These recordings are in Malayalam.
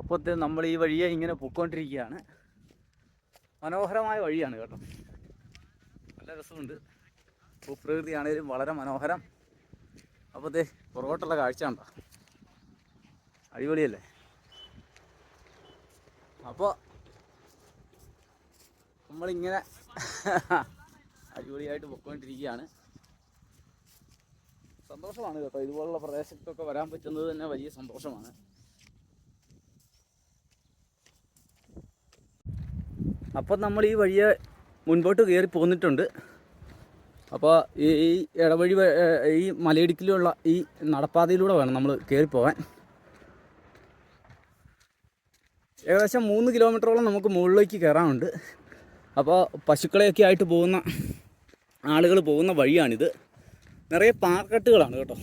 അപ്പോൾ നമ്മൾ ഈ വഴിയെ ഇങ്ങനെ പൊയ്ക്കൊണ്ടിരിക്കുകയാണ്. മനോഹരമായ വഴിയാണ് കേട്ടോ, നല്ല രസമുണ്ട്. ഭൂപ്രകൃതിയാണേലും വളരെ മനോഹരം. അപ്പോൾ പുറകോട്ടുള്ള കാഴ്ച ഉണ്ടോ, അടിപൊളിയല്ലേ? അപ്പോൾ നമ്മളിങ്ങനെ അടിപൊളിയായിട്ട് പൊയ്ക്കൊണ്ടിരിക്കുകയാണ്. സന്തോഷമാണ് കേട്ടോ, ഇതുപോലുള്ള പ്രദേശത്തൊക്കെ വരാൻ പറ്റുന്നത് തന്നെ വലിയ സന്തോഷമാണ്. അപ്പം നമ്മൾ ഈ വഴിയെ മുൻപോട്ട് കയറി പോന്നിട്ടുണ്ട്. അപ്പോൾ ഈ ഇടവഴി, ഈ മലയിടുക്കിലുള്ള ഈ നടപ്പാതയിലൂടെ വേണം നമ്മൾ കയറിപ്പോകാൻ. ഏകദേശം 3 കിലോമീറ്ററോളം നമുക്ക് മുകളിലേക്ക് കയറാനുണ്ട്. അപ്പോൾ പശുക്കളെയൊക്കെ ആയിട്ട് പോകുന്ന ആളുകൾ പോകുന്ന വഴിയാണിത്. നിറയെ പാറക്കെട്ടുകളാണ് കേട്ടോ.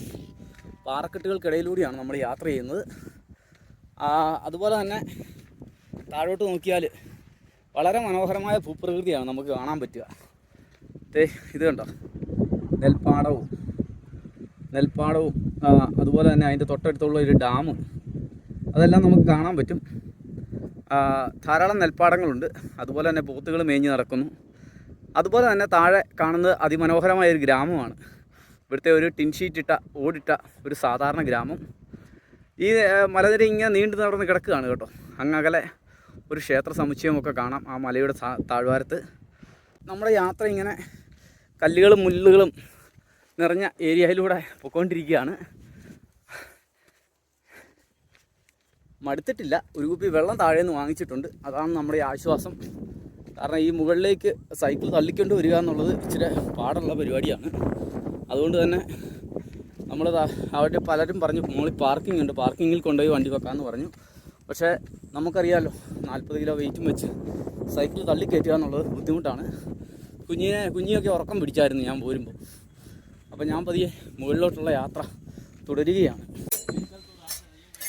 പാറക്കെട്ടുകൾക്കിടയിലൂടെയാണ് നമ്മൾ യാത്ര ചെയ്യുന്നത്. അതുപോലെ തന്നെ താഴോട്ട് നോക്കിയാൽ വളരെ മനോഹരമായ ഭൂപ്രകൃതിയാണ് നമുക്ക് കാണാൻ പറ്റുക. ഇത് കണ്ടോ, നെൽപ്പാടവും അതുപോലെ തന്നെ അതിൻ്റെ തൊട്ടടുത്തുള്ള ഒരു ഡാം, അതെല്ലാം നമുക്ക് കാണാൻ പറ്റും. ധാരാളം നെൽപ്പാടങ്ങളുണ്ട്. അതുപോലെ തന്നെ പോത്തുകൾ മേഞ്ഞ് നടക്കുന്നു. അതുപോലെ തന്നെ താഴെ കാണുന്നത് അതിമനോഹരമായൊരു ഗ്രാമമാണ്. ഇവിടുത്തെ ഒരു ടിൻ ഷീറ്റ് ഓടിട്ട ഒരു സാധാരണ ഗ്രാമം. ഈ മലനിര ഇങ്ങനെ നീണ്ടു നടന്ന് കിടക്കുകയാണ് കേട്ടോ. അങ്ങകലെ ഒരു ക്ഷേത്ര സമുച്ചയമൊക്കെ കാണാം ആ മലയുടെ താഴ്വാരത്ത്. നമ്മുടെ യാത്ര ഇങ്ങനെ കല്ലുകളും മുള്ളുകളും നിറഞ്ഞ ഏരിയയിലൂടെ പോയിക്കൊണ്ടിരിക്കുകയാണ്. മടുത്തിട്ടില്ല. ഒരു കുപ്പി വെള്ളം താഴെ നിന്ന് വാങ്ങിച്ചിട്ടുണ്ട്. അതാണ് നമ്മുടെ ആശ്വാസം. കാരണം ഈ മുകളിലേക്ക് സൈക്കിൾ തള്ളിക്കൊണ്ട് വരിക എന്നുള്ളത് ഇച്ചിരി പാടുള്ള പരിപാടിയാണ്. അതുകൊണ്ട് തന്നെ നമ്മൾ അവിടെ പലരും പറഞ്ഞു മുകളിൽ പാർക്കിംഗ് ഉണ്ട്, പാർക്കിങ്ങിൽ കൊണ്ടുപോയി വണ്ടി വെക്കാമെന്ന് പറഞ്ഞു. പക്ഷേ നമുക്കറിയാമല്ലോ, 40 കിലോ വെയിറ്റും വെച്ച് സൈക്കിൾ തള്ളിക്കയറ്റുക എന്നുള്ളത് ബുദ്ധിമുട്ടാണ്. കുഞ്ഞിയൊക്കെ ഉറക്കം പിടിച്ചായിരുന്നു ഞാൻ പോരുമ്പോൾ. അപ്പോൾ ഞാൻ പതിയെ മുകളിലോട്ടുള്ള യാത്ര തുടരുകയാണ്.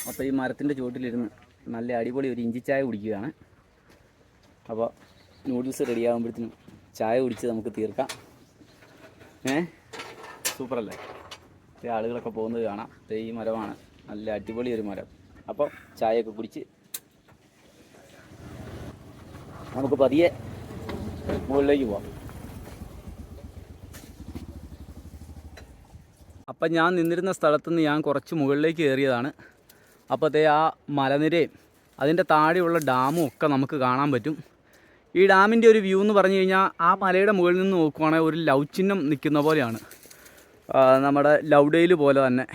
അപ്പോൾ ഈ മരത്തിൻ്റെ ചുവട്ടിലിരുന്ന് നല്ല അടിപൊളി ഒരു ഇഞ്ചി ചായ കുടിക്കുകയാണ്. അപ്പോൾ നൂഡിൽസ് റെഡിയാകുമ്പോഴത്തേനും ചായ കുടിച്ച് നമുക്ക് തീർക്കാം. സൂപ്പറല്ലേ? ആളുകളൊക്കെ പോകുന്നത് കാണാം. ഈ മരമാണ്, നല്ല അടിപൊളി ഒരു മരം. അപ്പോൾ ചായയൊക്കെ കുടിച്ച് നമുക്ക് പതിയെ മുകളിലേക്ക് പോവാം. അപ്പം ഞാൻ നിന്നിരുന്ന സ്ഥലത്തുനിന്ന് ഞാൻ കുറച്ച് മുകളിലേക്ക് കയറിയതാണ്. അപ്പോൾ ആ മലനിരയും അതിൻ്റെ താഴെയുള്ള ഡാമും ഒക്കെ നമുക്ക് കാണാൻ പറ്റും. ഈ ഡാമിൻ്റെ ഒരു വ്യൂ എന്ന് പറഞ്ഞു കഴിഞ്ഞാൽ ആ മലയുടെ മുകളിൽ നിന്ന് നോക്കുവാണെങ്കിൽ ഒരു ലവ് ചിഹ്നം നിൽക്കുന്ന പോലെയാണ്. നമ്മുടെ ലവ് ഡേയിൽ പോലെ തന്നെ